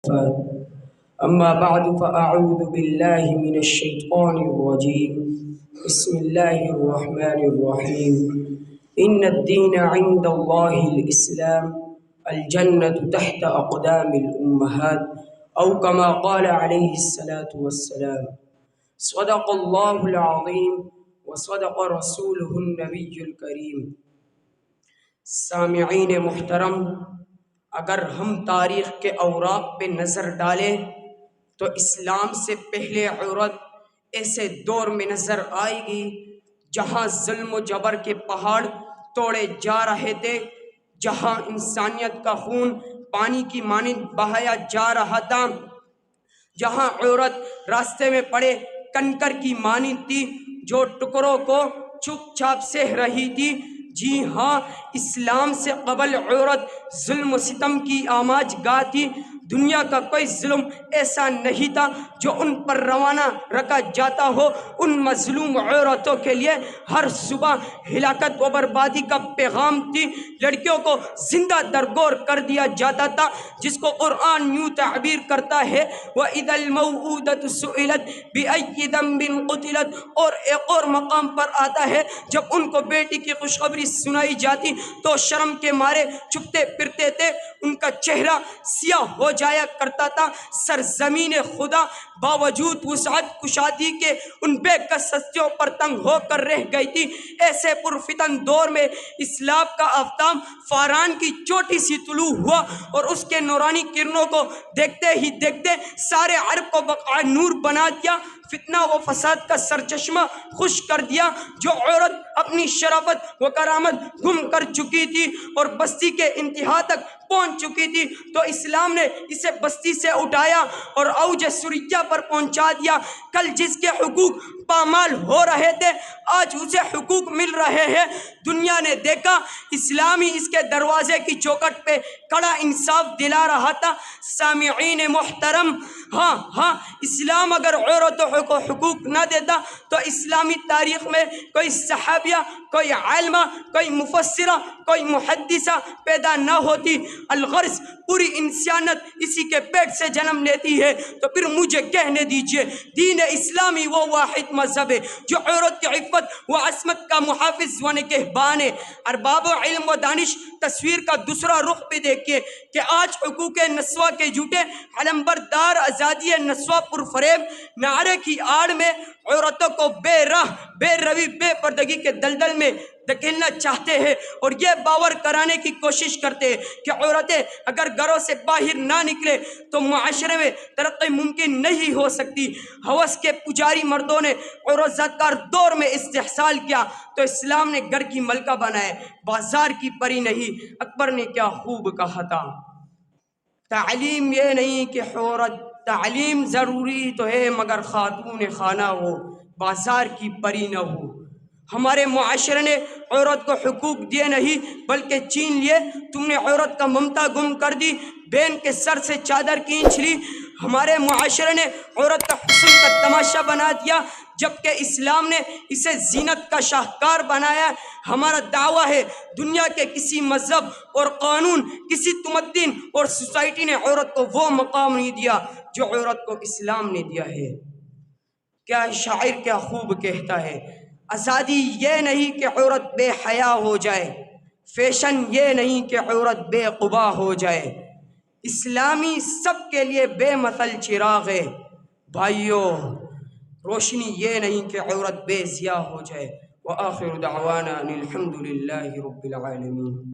أما بعد فأعوذ بالله من الشيطان الرجيم بسم الله الرحمن الرحيم إن الدين عند الله الإسلام الجنة تحت أقدام الأمهات أو كما قال عليه الصلاة والسلام صدق الله العظيم وصدق رسوله النبي الكريم۔ سامعین محترم، اگر ہم تاریخ کے اوراق پہ نظر ڈالیں تو اسلام سے پہلے عورت ایسے دور میں نظر آئے گی جہاں ظلم و جبر کے پہاڑ توڑے جا رہے تھے، جہاں انسانیت کا خون پانی کی مانند بہایا جا رہا تھا، جہاں عورت راستے میں پڑے کنکر کی مانند تھی جو ٹکڑوں کو چپ چاپ سہ رہی تھی۔ جی ہاں، اسلام سے قبل عورت ظلم و ستم کی آماج گاہ تھی۔ دنیا کا کوئی ظلم ایسا نہیں تھا جو ان پر روانہ رکھا جاتا ہو۔ ان مظلوم عورتوں کے لیے ہر صبح ہلاکت و بربادی کا پیغام تھی۔ لڑکیوں کو زندہ درگور کر دیا جاتا تھا، جس کو قرآن یوں تعبیر کرتا ہے وَإِذَا الْمَوْءُودَةُ سُئِلَتْ بِأَيِّ ذَنبٍ قُتِلَتْ، اور ایک اور مقام پر آتا ہے جب ان کو بیٹی کی خوشخبری سنائی جاتی تو شرم کے مارے چھپتے پھرتے تھے، ان کا چہرہ سیاہ ہو جایا کرتا تھا۔ سرزمین خدا باوجود وسعت کشادی کے ان بے کس ہستیوں پر تنگ ہو کر رہ گئی تھی۔ ایسے پرفتن دور میں اسلام کا آفتاب فاران کی چوٹی سی طلوع ہوا اور اس کے نورانی کرنوں کو دیکھتے ہی دیکھتے سارے عرب کو بقع نور بنا دیا، فتنہ و فساد کا سرچشمہ خشک کر دیا۔ جو عورت اپنی شرافت و کرامت گم کر چکی تھی اور بستی کے انتہا تک پہنچ چکی تھی، تو اسلام نے اسے بستی سے اٹھایا اور اوج سریا پر پہنچا دیا۔ کل جس کے حقوق پامال ہو رہے تھے، آج اسے حقوق مل رہے ہیں۔ دنیا نے دیکھا اسلامی اس کے دروازے کی چوکھٹ پہ کھڑا انصاف دلا رہا تھا۔ سامعین محترم، ہاں اسلام اگر عورتوں کو حقوق نہ دیتا تو اسلامی تاریخ میں کوئی صحابیہ، کوئی عالمہ، کوئی مفسرہ، کوئی محدثہ پیدا نہ ہوتی۔ الغرض پوری انسانیت اسی کے پیٹ سے جنم لیتی ہے۔ تو پھر مجھے کہنے دیجئے، دین اسلامی وہ واحد مذہب ہے جو عورت کی عفت و عصمت کا محافظ و نگہبان ہے۔ ارباب علم و دانش تصویر کا دوسرا رخ بھی دیکھیے کہ آج حقوق نسواں کے جھوٹے علمبردار آزادی نسواں پرفریب نعرے کی آڑ میں عورتوں کو بے راہ، بے روی، بے پردگی کے دلدل میں دھکیلنا چاہتے ہیں اور یہ باور کرانے کی کوشش کرتے ہیں کہ عورتیں اگر گھروں سے باہر نہ نکلے تو معاشرے میں ترقی ممکن نہیں ہو سکتی۔ ہوس کے پجاری مردوں نے عورت زادگار دور میں استحصال کیا تو اسلام نے گھر کی ملکہ بنائے، بازار کی پری نہیں۔ اکبر نے کیا خوب کہا تھا، تعلیم یہ نہیں کہ عورت، تعلیم ضروری تو ہے مگر خاتون خانہ ہو، بازار کی پری نہ ہو۔ ہمارے معاشرے نے عورت کو حقوق دیے نہیں بلکہ چھین لیے۔ تم نے عورت کا ممتا گم کر دی، بہن کے سر سے چادر کھینچ لی۔ ہمارے معاشرے نے عورت کا حسن کا تماشا بنا دیا جبکہ اسلام نے اسے زینت کا شاہکار بنایا۔ ہمارا دعویٰ ہے دنیا کے کسی مذہب اور قانون، کسی تمدن اور سوسائٹی نے عورت کو وہ مقام نہیں دیا جو عورت کو اسلام نے دیا ہے۔ کیا شاعر کیا خوب کہتا ہے، آزادی یہ نہیں کہ عورت بے حیا ہو جائے، فیشن یہ نہیں کہ عورت بے قبا ہو جائے، اسلامی سب کے لیے بے مثل چراغ ہے۔ بھائیو، روشنی یہ نہیں کہ عورت بے ضیاء ہو جائے۔ وآخر دعوانا ان الحمد للہ رب العالمین۔